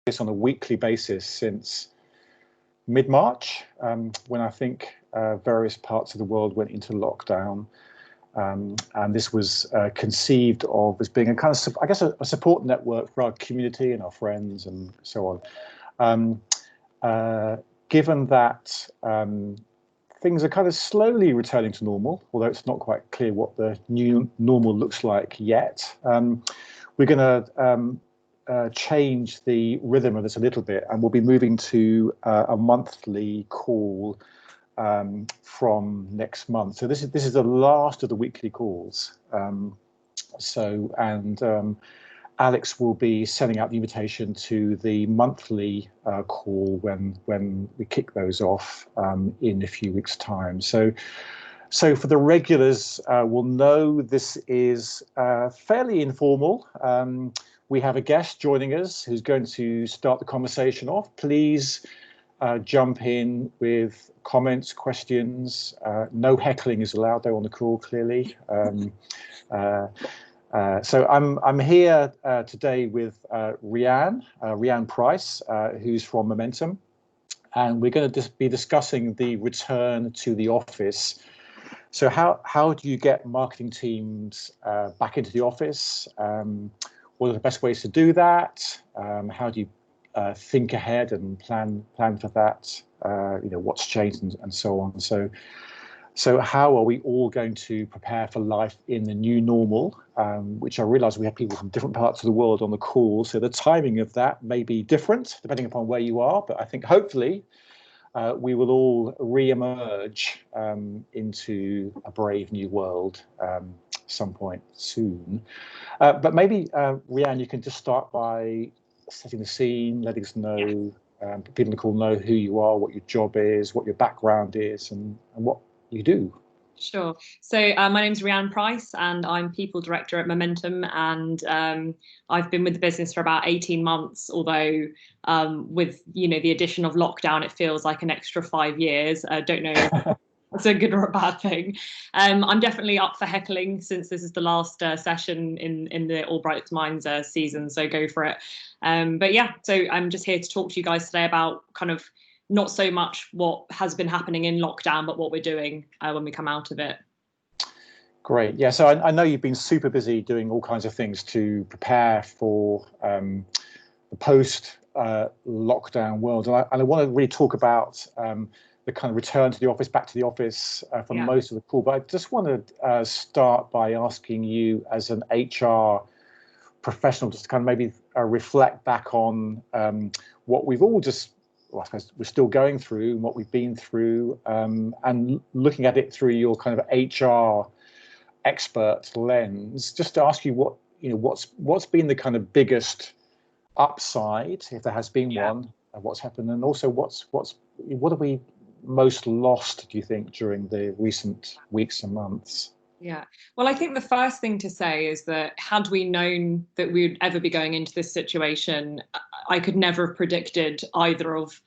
this on a weekly basis since mid-March, when I think various parts of the world went into lockdown. And this was conceived of as being a kind of, I guess, a support network for our community and our friends and so on. Given that things are kind of slowly returning to normal, although it's not quite clear what the new normal looks like yet, we're going to change the rhythm of this a little bit, and we'll be moving to a monthly call from next month. So this is the last of the weekly calls. Alex will be sending out the invitation to the monthly call when we kick those off in a few weeks' time. So for the regulars, we'll know this is fairly informal. We have a guest joining us who's going to start the conversation off. Please jump in with comments, questions. No heckling is allowed though on the call, clearly. So I'm here today with Rhian Price, who's from Momentum, and we're going to be discussing the return to the office. So how do you get marketing teams back into the office? What are the best ways to do that? How do you think ahead and plan for that? What's changed and so on. So how are we all going to prepare for life in the new normal, which I realise we have people from different parts of the world on the call, so the timing of that may be different depending upon where you are, but I think hopefully we will all re-emerge into a brave new world some point soon. But maybe, Rhian, you can just start by setting the scene, letting us know, people on the call know who you are, what your job is, what your background is, and what you do. Sure. So my name's Rhian Price and I'm People Director at Momentum, and I've been with the business for about 18 months, although with the addition of lockdown, it feels like an extra 5 years. I don't know if that's a good or a bad thing. I'm definitely up for heckling since this is the last session in the All Bright Minds season, so go for it. But yeah, so I'm just here to talk to you guys today about kind of not so much what has been happening in lockdown, but what we're doing when we come out of it. Great. Yeah, so I know you've been super busy doing all kinds of things to prepare for the post lockdown world. And I want to really talk about the kind of return to the office, back to the office for most of the call. But I just want to start by asking you as an HR professional, just to kind of maybe reflect back on what we've all just, I suppose we're still going through and what we've been through, and looking at it through your kind of HR expert lens, just to ask you what's been the kind of biggest upside, if there has been one, of what's happened, and also what have we most lost, do you think, during the recent weeks and months? Yeah, well, I think the first thing to say is that had we known that we would ever be going into this situation, I could never have predicted either of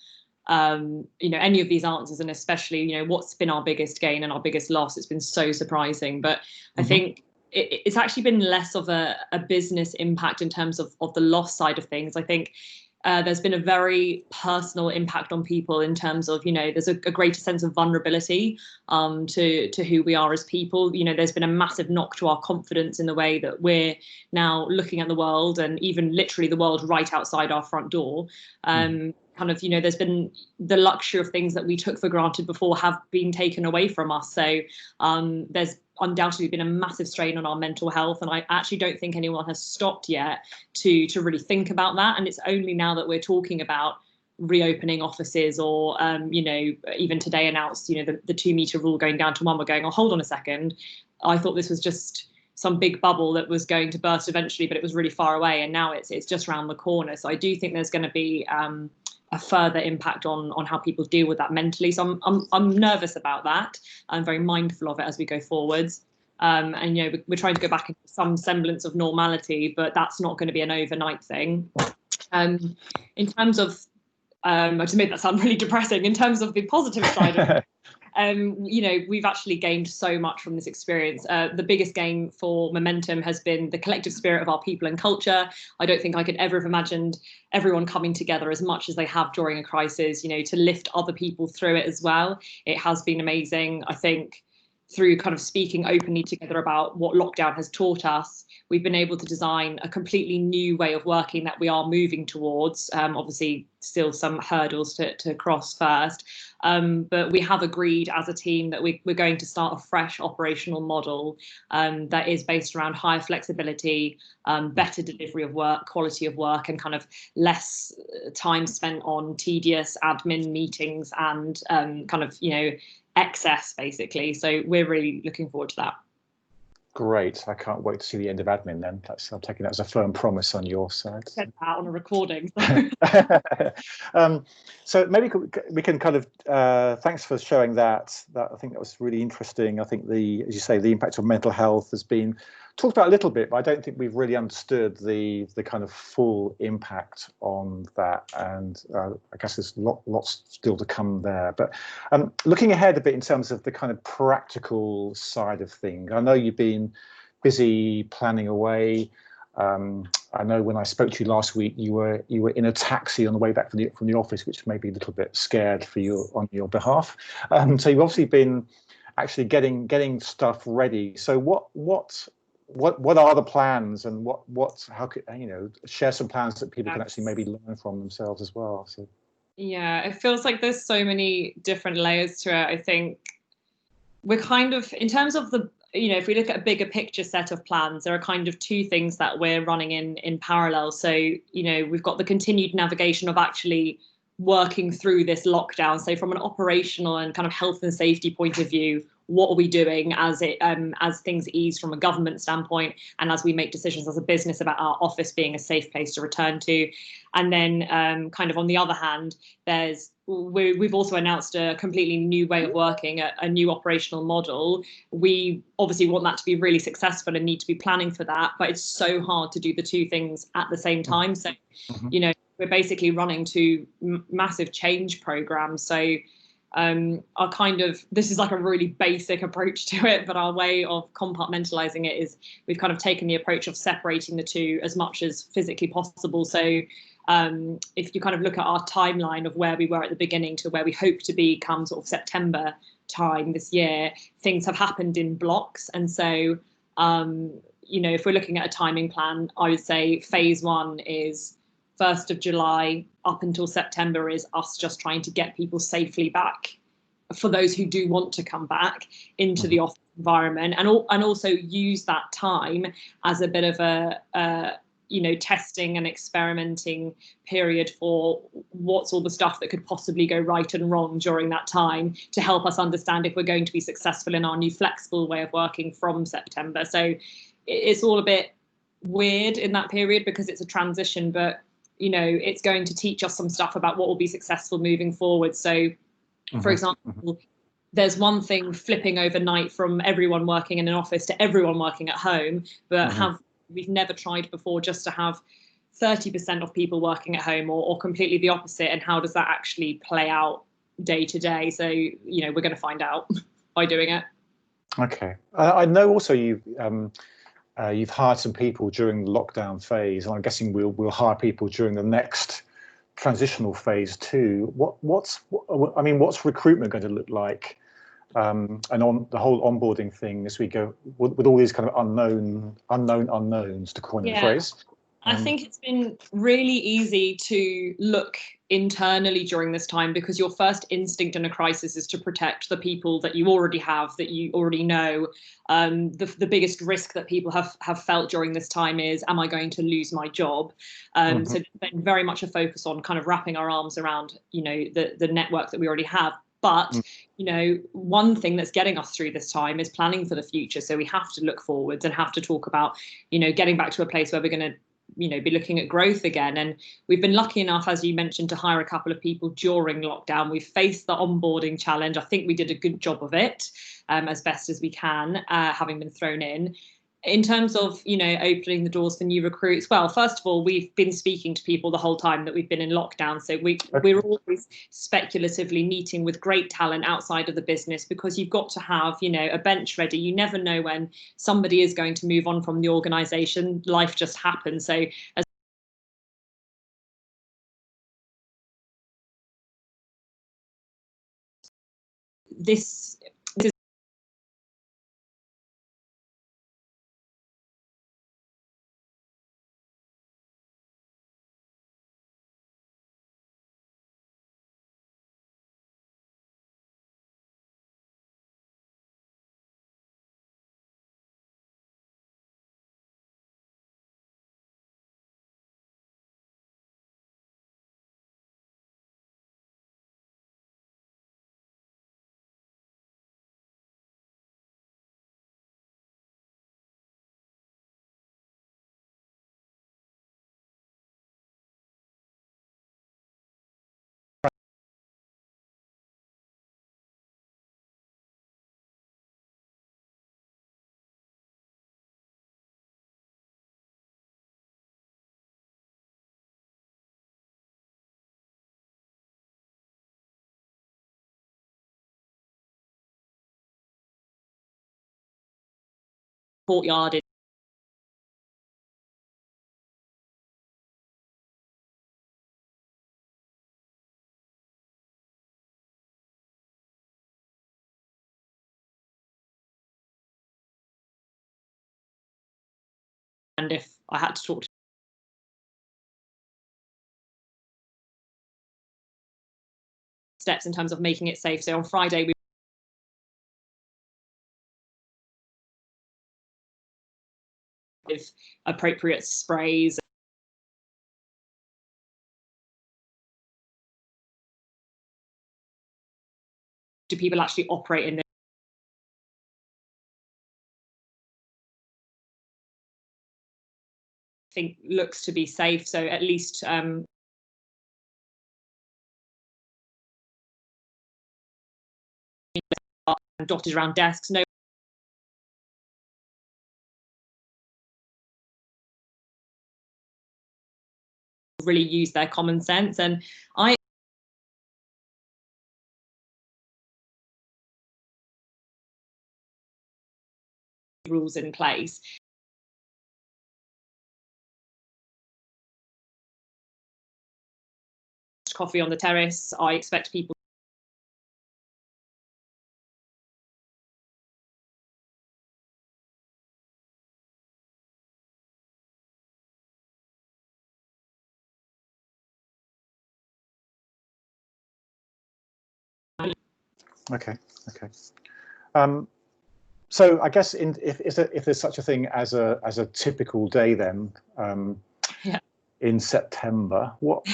any of these answers, and especially what's been our biggest gain and our biggest loss. It's been so surprising, but I think it's actually been less of a business impact in terms of the loss side of things. I think there's been a very personal impact on people in terms of, there's a greater sense of vulnerability to who we are as people. There's been a massive knock to our confidence in the way that we're now looking at the world, and even literally the world right outside our front door. There's been the luxury of things that we took for granted before have been taken away from us. So there's undoubtedly been a massive strain on our mental health, and I actually don't think anyone has stopped yet to really think about that. And it's only now that we're talking about reopening offices, or even today announced the 2 meter rule going down to 1. We're going, oh, hold on a second, I thought this was just some big bubble that was going to burst eventually, but it was really far away, and now it's just around the corner. So I do think there's going to be a further impact on how people deal with that mentally. So I'm nervous about that. I'm very mindful of it as we go forwards. And we're trying to go back into some semblance of normality, but that's not going to be an overnight thing. In terms of, I just made that sound really depressing. In terms of the positive side of it, we've actually gained so much from this experience. The biggest gain for Momentum has been the collective spirit of our people and culture. I don't think I could ever have imagined everyone coming together as much as they have during a crisis, to lift other people through it as well. It has been amazing. I think through kind of speaking openly together about what lockdown has taught us, we've been able to design a completely new way of working that we are moving towards. Obviously, still some hurdles to cross first. But we have agreed as a team that we're going to start a fresh operational model that is based around higher flexibility, better delivery of work, quality of work, and kind of less time spent on tedious admin meetings and kind of, excess, basically. So we're really looking forward to that. Great. I can't wait to see the end of admin then. I'm taking that as a firm promise on your side. I said that on a recording. So maybe we can kind of, thanks for showing that. I think that was really interesting. I think as you say, the impact of mental health has been talked about a little bit, but I don't think we've really understood the kind of full impact on that. And I guess there's lots still to come there. But looking ahead a bit in terms of the kind of practical side of things, I know you've been busy planning away. I know when I spoke to you last week, you were in a taxi on the way back from the office, which may be a little bit scared for you on your behalf. So you've obviously been actually getting stuff ready. So what are the plans, and how could share some plans that people can actually maybe learn from themselves as well? So yeah, it feels like there's so many different layers to it. I think we're kind of, in terms of the, if we look at a bigger picture set of plans, there are kind of two things that we're running in parallel. So, we've got the continued navigation of actually working through this lockdown. So from an operational and kind of health and safety point of view, what are we doing as things ease from a government standpoint, and as we make decisions as a business about our office being a safe place to return to? And then kind of on the other hand, we've also announced a completely new way of working, a new operational model. We obviously want that to be really successful and need to be planning for that, but it's so hard to do the two things at the same time. So, we're basically running two massive change programs. So our kind of, this is like a really basic approach to it, but our way of compartmentalizing it is we've kind of taken the approach of separating the two as much as physically possible. So if you kind of look at our timeline of where we were at the beginning to where we hope to be come sort of September time this year, things have happened in blocks. And so, if we're looking at a timing plan, I would say phase one is 1st of July up until September is us just trying to get people safely back, for those who do want to come back into the office environment, and also use that time as a bit of a testing and experimenting period for what's all the stuff that could possibly go right and wrong during that time, to help us understand if we're going to be successful in our new flexible way of working from September. So it's all a bit weird in that period because it's a transition, but it's going to teach us some stuff about what will be successful moving forward. So, for example, there's one thing flipping overnight from everyone working in an office to everyone working at home, but we've never tried before just to have 30% of people working at home, or completely the opposite. And how does that actually play out day to day? So, we're going to find out by doing it. Okay. I know also you've hired some people during the lockdown phase, and I'm guessing we'll hire people during the next transitional phase too. What's recruitment going to look like, and on the whole onboarding thing as we go with all these kind of unknown unknowns, to coin a phrase? I think it's been really easy to look internally during this time, because your first instinct in a crisis is to protect the people that you already have, that you already know. The biggest risk that people have felt during this time is, am I going to lose my job? So there's been very much a focus on kind of wrapping our arms around, the network that we already have. But, one thing that's getting us through this time is planning for the future. So we have to look forwards and have to talk about, getting back to a place where we're going to be looking at growth again. And we've been lucky enough, as you mentioned, to hire a couple of people during lockdown. We've faced the onboarding challenge. I think we did a good job of it, as best as we can, having been thrown in. In terms of, opening the doors for new recruits, well, first of all, we've been speaking to people the whole time that we've been in lockdown. So we're always speculatively meeting with great talent outside of the business, because you've got to have, a bench ready. You never know when somebody is going to move on from the organization. Life just happens. So as this courtyard, and if I had to talk to steps in terms of making it safe. So on Friday, we with appropriate sprays. Do people actually operate in this? Think looks to be safe. So at least dotted around desks. No really use their common sense, and I rules in place. Coffee on the terrace. I expect people Okay. So I guess if there's such a thing as a typical day, then yeah. in September, what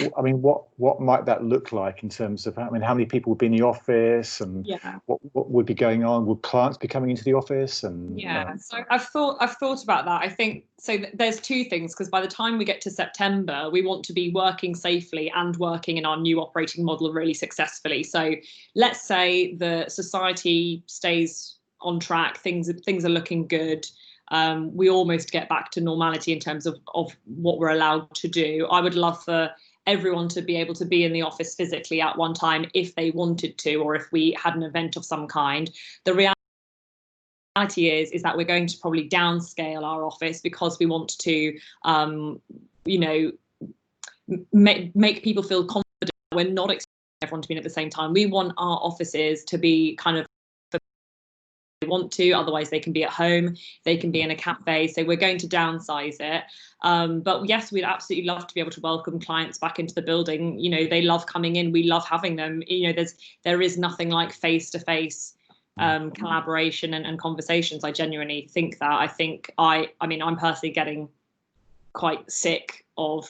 might that look like in terms of, how many people would be in the office, and what would be going on? Would clients be coming into the office? And so I've thought about that. I think so. There's two things, because by the time we get to September, we want to be working safely and working in our new operating model really successfully. So let's say the society stays on track, things are looking good. We almost get back to normality in terms of what we're allowed to do. I would love for everyone to be able to be in the office physically at one time if they wanted to, or if we had an event of some kind. The reality is that we're going to probably downscale our office, because we want to make people feel confident. We're not expecting everyone to be in at the same time. We want our offices to be kind of, they want to, otherwise they can be at home, they can be in a cafe. So we're going to downsize it, but yes, we'd absolutely love to be able to welcome clients back into the building. They love coming in, we love having them. There is nothing like face-to-face collaboration and conversations. I genuinely think that. I'm personally getting quite sick of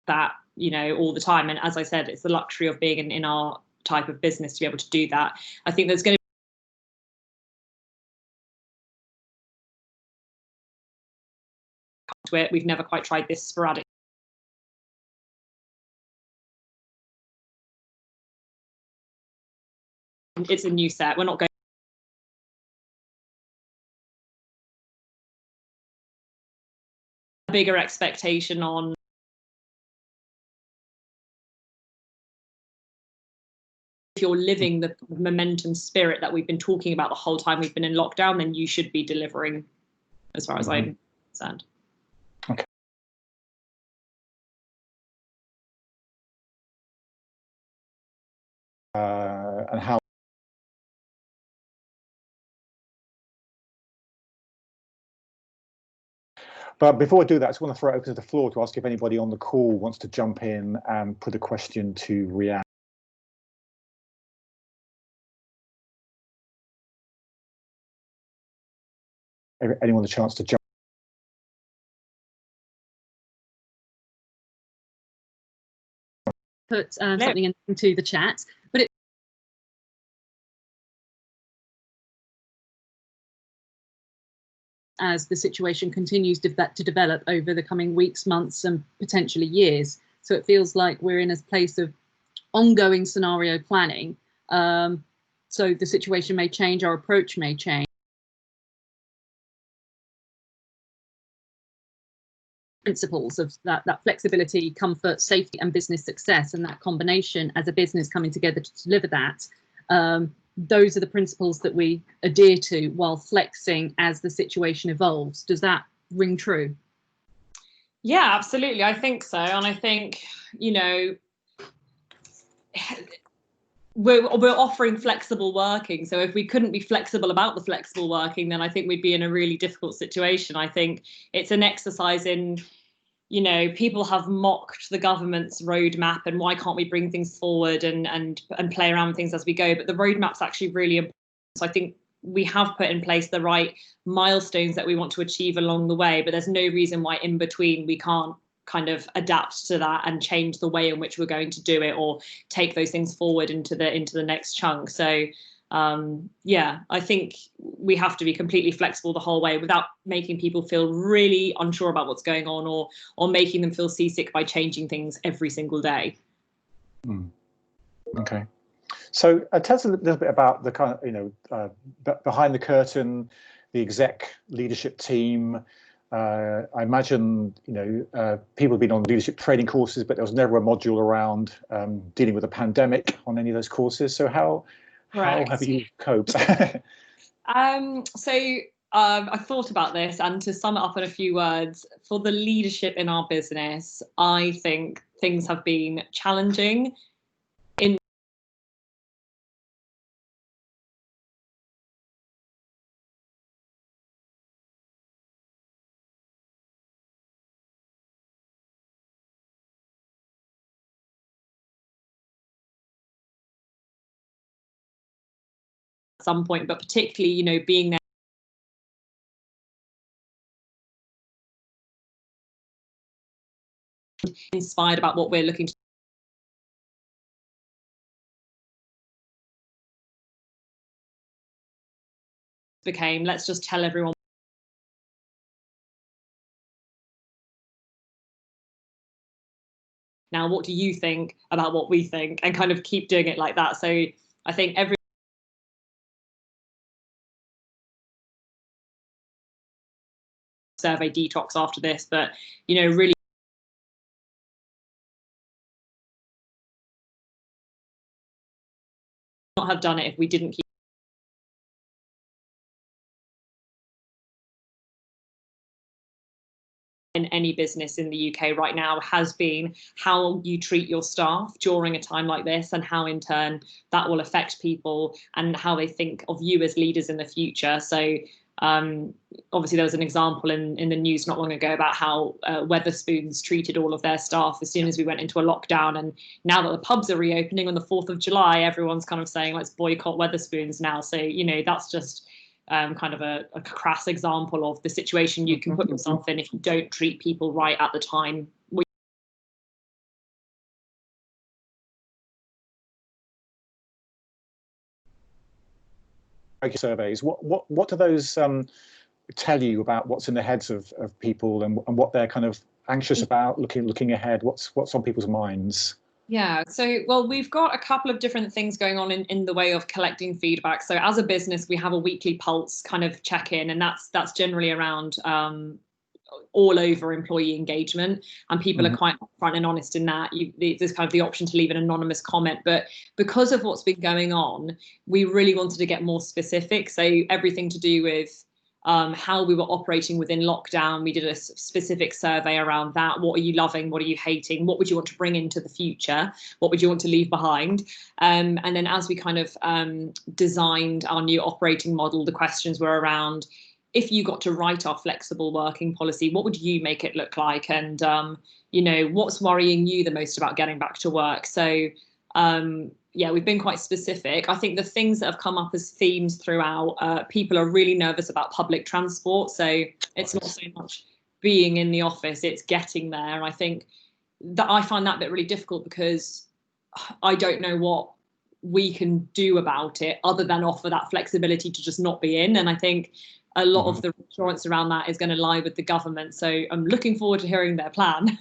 that, you know, all the time. And as I said, it's the luxury of being in our type of business to be able to do that. I think there's going to it. We've never quite tried this sporadic. It's a new set. We're not going a bigger expectation on if you're living the momentum spirit that we've been talking about the whole time we've been in lockdown, then you should be delivering, as far as I'm concerned. Okay. And how? But before I do that, I just want to throw it open to the floor to ask if anybody on the call wants to jump in and put a question to Rhian. Anyone a chance to jump? Put something into the chat, but as the situation continues to develop over the coming weeks, months, and potentially years. So it feels like we're in a place of ongoing scenario planning. So the situation may change, our approach may change. Principles of that flexibility, comfort, safety, and business success, and that combination as a business coming together to deliver that. Those are the principles that we adhere to while flexing as the situation evolves. Does that ring true? Yeah, absolutely. I think so. And I think, you know, we're offering flexible working. So if we couldn't be flexible about the flexible working, then I think we'd be in a really difficult situation. I think it's an exercise in, you know, people have mocked the government's roadmap and why can't we bring things forward and play around with things as we go. But the roadmap's actually really important. So I think we have put in place the right milestones that we want to achieve along the way, but there's no reason why in between we can't kind of adapt to that and change the way in which we're going to do it or take those things forward into the next chunk. So yeah, I think we have to be completely flexible the whole way without making people feel really unsure about what's going on or making them feel seasick by changing things every single day. Okay. So tell us a little bit about the kind of, you know, behind the curtain, the exec leadership team. I imagine, you know, people have been on leadership training courses, but there was never a module around dealing with a pandemic on any of those courses. So how have you coped? I thought about this, and to sum it up in a few words, for the leadership in our business, I think things have been challenging. At some point, but particularly, you know, being there inspired about what we're looking to became, let's just tell everyone now, what do you think about what we think, and kind of keep doing it like that. So I think every survey detox after this, but, you know, really not have done it if we didn't keep in any business in the UK right now has been how you treat your staff during a time like this, and how in turn that will affect people and how they think of you as leaders in the future. So obviously there was an example in the news not long ago about how Wetherspoons treated all of their staff as soon as we went into a lockdown, and now that the pubs are reopening on the 4th of July, everyone's kind of saying let's boycott Wetherspoons now. So, you know, that's just kind of a crass example of the situation you can put yourself in if you don't treat people right at the time surveys. What do those tell you about what's in the heads of people and what they're kind of anxious about, looking ahead? What's on people's minds? Yeah, so, well, we've got a couple of different things going on in the way of collecting feedback. So as a business, we have a weekly pulse kind of check-in, and that's generally around all over employee engagement, and people are quite upfront and honest in that. There's kind of the option to leave an anonymous comment, but because of what's been going on, we really wanted to get more specific. So everything to do with how we were operating within lockdown. We did a specific survey around that. What are you loving? What are you hating? What would you want to bring into the future? What would you want to leave behind? And then as we kind of designed our new operating model, the questions were around, if you got to write our flexible working policy, what would you make it look like? And, what's worrying you the most about getting back to work? So, yeah, we've been quite specific. I think the things that have come up as themes throughout, people are really nervous about public transport. So it's not so much being in the office, it's getting there. And I think that I find that bit really difficult because I don't know what we can do about it other than offer that flexibility to just not be in. And I think a lot of the reassurance around that is going to lie with the government. So I'm looking forward to hearing their plan.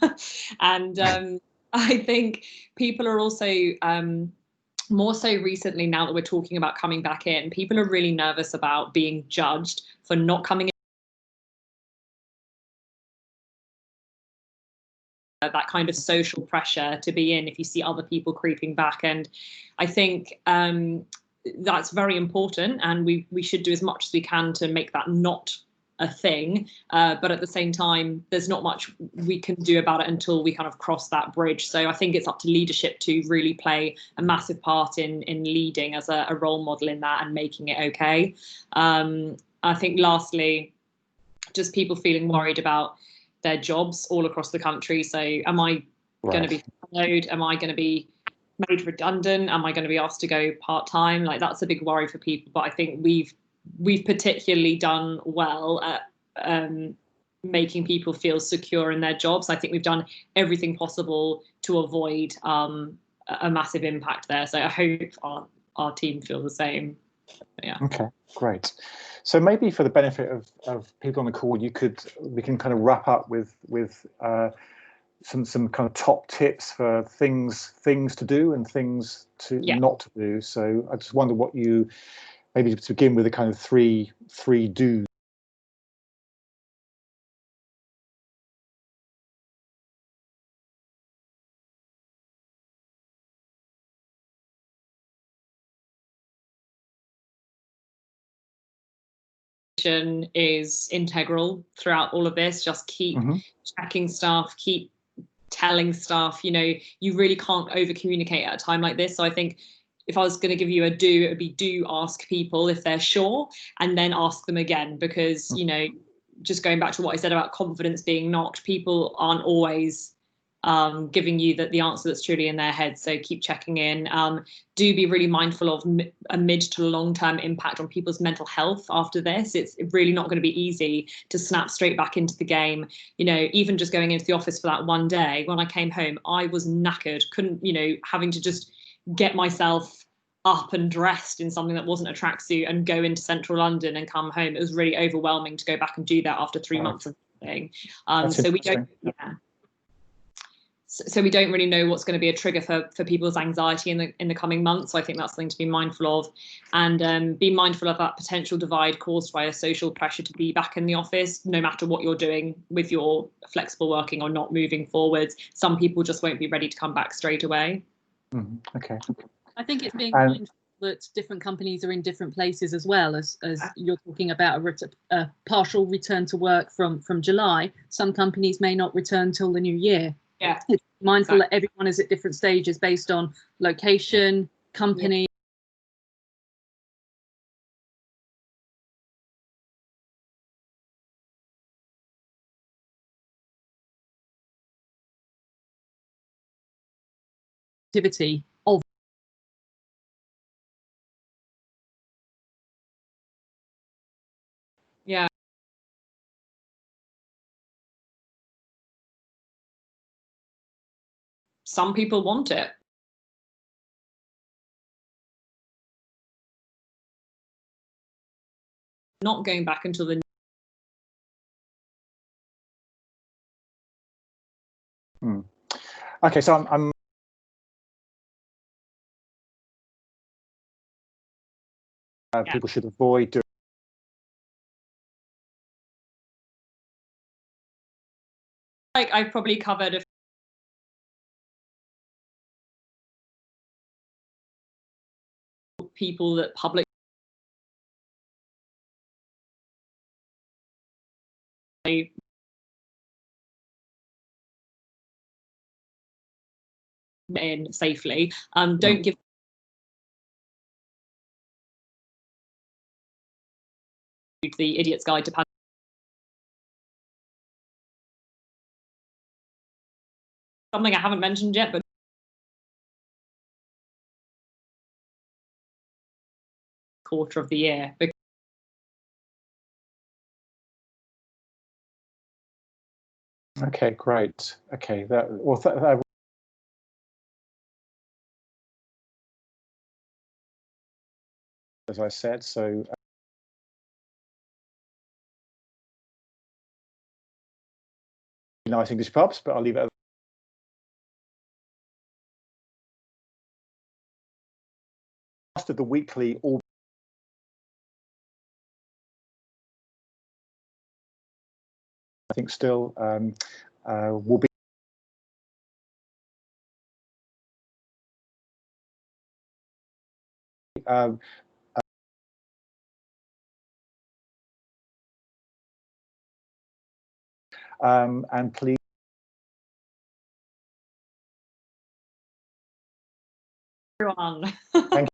And I think people are also more so recently, now that we're talking about coming back in, people are really nervous about being judged for not coming in. That kind of social pressure to be in if you see other people creeping back. And I think that's very important, and we should do as much as we can to make that not a thing, but at the same time there's not much we can do about it until we kind of cross that bridge. So I think it's up to leadership to really play a massive part in leading as a role model in that and making it okay. I think lastly, just people feeling worried about their jobs all across the country. So am I going to be furloughed? Am I going to be made redundant? Am I going to be asked to go part-time? Like, that's a big worry for people. But I think we've particularly done well at making people feel secure in their jobs. I think we've done everything possible to avoid a massive impact there. So I hope our team feel the same. Yeah. Okay, great. So maybe for the benefit of people on the call, we can kind of wrap up with some kind of top tips for things to do and things to not to do. So I just wonder what you, maybe to begin with, the kind of three do's. Is integral throughout all of this. Just keep checking stuff, keep telling stuff. You really can't over communicate at a time like this. So I think if I was going to give you a do, it would be do ask people if they're sure, and then ask them again, because just going back to what I said about confidence being knocked, people aren't always giving you the answer that's truly in their head. So keep checking in. Do be really mindful of a mid to long-term impact on people's mental health after this. It's really not going to be easy to snap straight back into the game. Even just going into the office for that one day, when I came home, I was knackered, couldn't, having to just get myself up and dressed in something that wasn't a tracksuit and go into central London and come home. It was really overwhelming to go back and do that after 3 months of thing. So we don't, So we don't really know what's going to be a trigger for people's anxiety in the coming months. So I think that's something to be mindful of, and be mindful of that potential divide caused by a social pressure to be back in the office, no matter what you're doing with your flexible working or not moving forwards. Some people just won't be ready to come back straight away. Okay. I think it's being mindful that different companies are in different places as well. As you're talking about a partial return to work from July, some companies may not return till the new year. Yeah, it's mindful that everyone is at different stages based on location, company. Activity of. Yeah. Some people want it. not going back until the Okay, so I'm people should avoid doing. Like I've probably covered a people that public in safely. Don't give the Idiot's Guide to something I haven't mentioned yet, but quarter of the year. Okay, great. Okay, that well, as I said, so nice English pubs, but I'll leave it at after the weekly. I think still will be. And please. Everyone. Thank you.